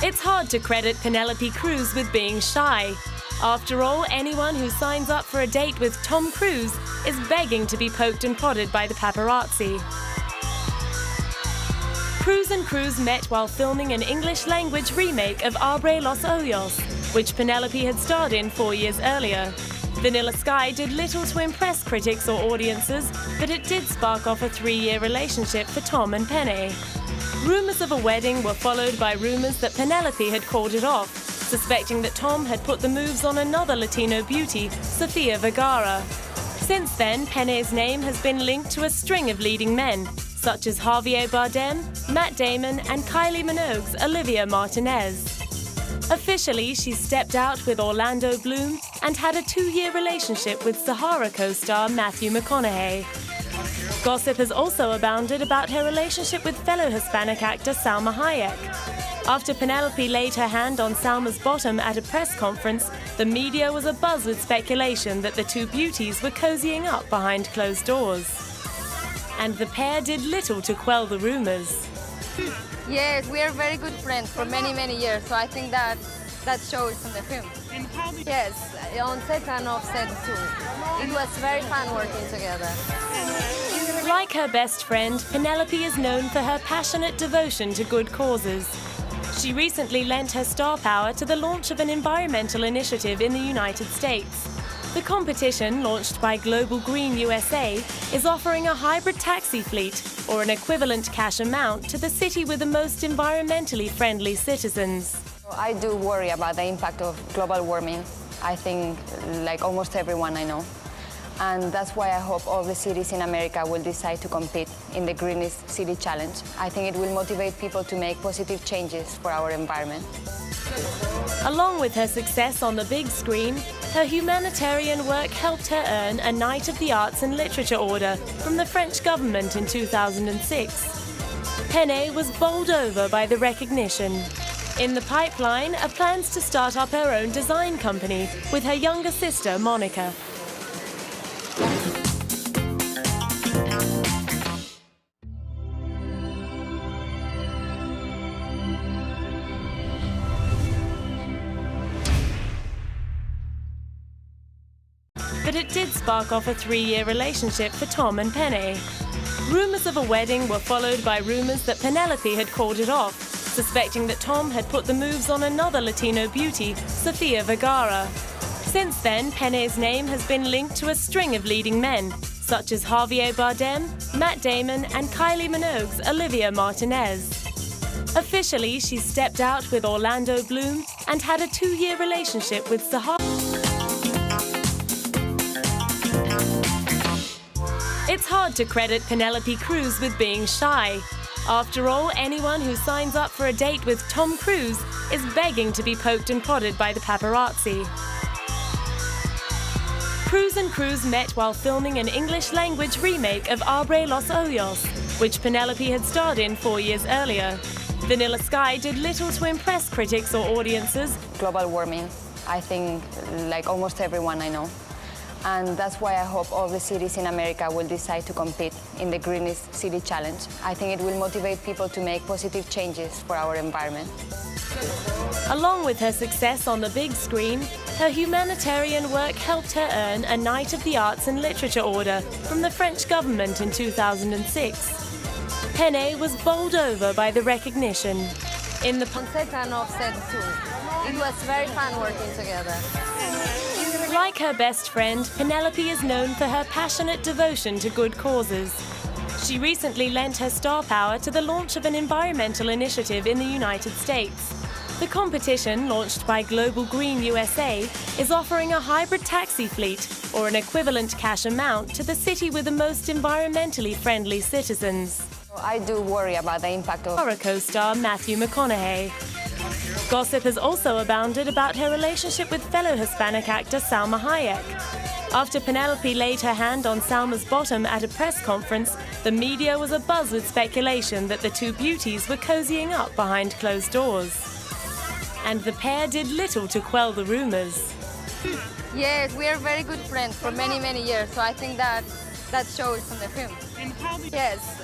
It's hard to credit Penelope Cruz with being shy. After all, anyone who signs up for a date with Tom Cruise is begging to be poked and prodded by the paparazzi. Cruz and Cruz met while filming an English-language remake of Abre los Ojos, which Penelope had starred in 4 years earlier. Vanilla Sky did little to impress critics or audiences, but it did spark off a 3-year relationship for Tom and Pene. Rumours of a wedding were followed by rumours that Penelope had called it off, suspecting that Tom had put the moves on another Latino beauty, Sofia Vergara. Since then, Pene's name has been linked to a string of leading men, such as Javier Bardem, Matt Damon, and Kylie Minogue's Olivia Martinez. Officially, she stepped out with Orlando Bloom and had a 2-year relationship with Sahara co-star Matthew McConaughey. Gossip has also abounded about her relationship with fellow Hispanic actor Salma Hayek. After Penelope laid her hand on Salma's bottom at a press conference, the media was abuzz with speculation that the two beauties were cozying up behind closed doors. And the pair did little to quell the rumours. Yes, we are very good friends for many, many years, so I think that shows in the film. Yes, on set and off set too. It was very fun working together. Like her best friend, Penelope is known for her passionate devotion to good causes. She recently lent her star power to the launch of an environmental initiative in the United States. The competition, launched by Global Green USA, is offering a hybrid taxi fleet, or an equivalent cash amount, to the city with the most environmentally friendly citizens. I do worry about the impact of global warming, I think, like almost everyone I know. And that's why I hope all the cities in America will decide to compete in the Greenest City Challenge. I think it will motivate people to make positive changes for our environment. Along with her success on the big screen, her humanitarian work helped her earn a Knight of the Arts and Literature Order from the French government in 2006. Pene was bowled over by the recognition. In the pipeline are plans to start up her own design company with her younger sister, Monica. But it did spark off a 3-year relationship for Tom and Pene. Rumours of a wedding were followed by rumours that Penelope had called it off, suspecting that Tom had put the moves on another Latino beauty, Sofia Vergara. Since then, Pene's name has been linked to a string of leading men, such as Javier Bardem, Matt Damon, and Kylie Minogue's Olivia Martinez. Officially, she stepped out with Orlando Bloom and had a 2-year relationship with Sahara. It's hard to credit Penelope Cruz with being shy. After all, anyone who signs up for a date with Tom Cruise is begging to be poked and prodded by the paparazzi. Cruz and Cruz met while filming an English-language remake of Abre los Ojos, which Penelope had starred in 4 years earlier. Vanilla Sky did little to impress critics or audiences. Global warming, I think, like almost everyone I know. And that's why I hope all the cities in America will decide to compete in the Greenest City Challenge. I think it will motivate people to make positive changes for our environment. Along with her success on the big screen, her humanitarian work helped her earn a Knight of the Arts and Literature Order from the French government in 2006. Pene was bowled over by the recognition. On set and off set too. It was very fun working together. Like her best friend, Penelope is known for her passionate devotion to good causes. She recently lent her star power to the launch of an environmental initiative in the United States. The competition, launched by Global Green USA, is offering a hybrid taxi fleet, or an equivalent cash amount, to the city with the most environmentally friendly citizens. I do worry about the impact of Sahara co-star Matthew McConaughey. Gossip has also abounded about her relationship with fellow Hispanic actor Salma Hayek. After Penelope laid her hand on Salma's bottom at a press conference, the media was abuzz with speculation that the two beauties were cozying up behind closed doors. And the pair did little to quell the rumours. Yes, we are very good friends for many, many years, so I think that shows in the film. Yes.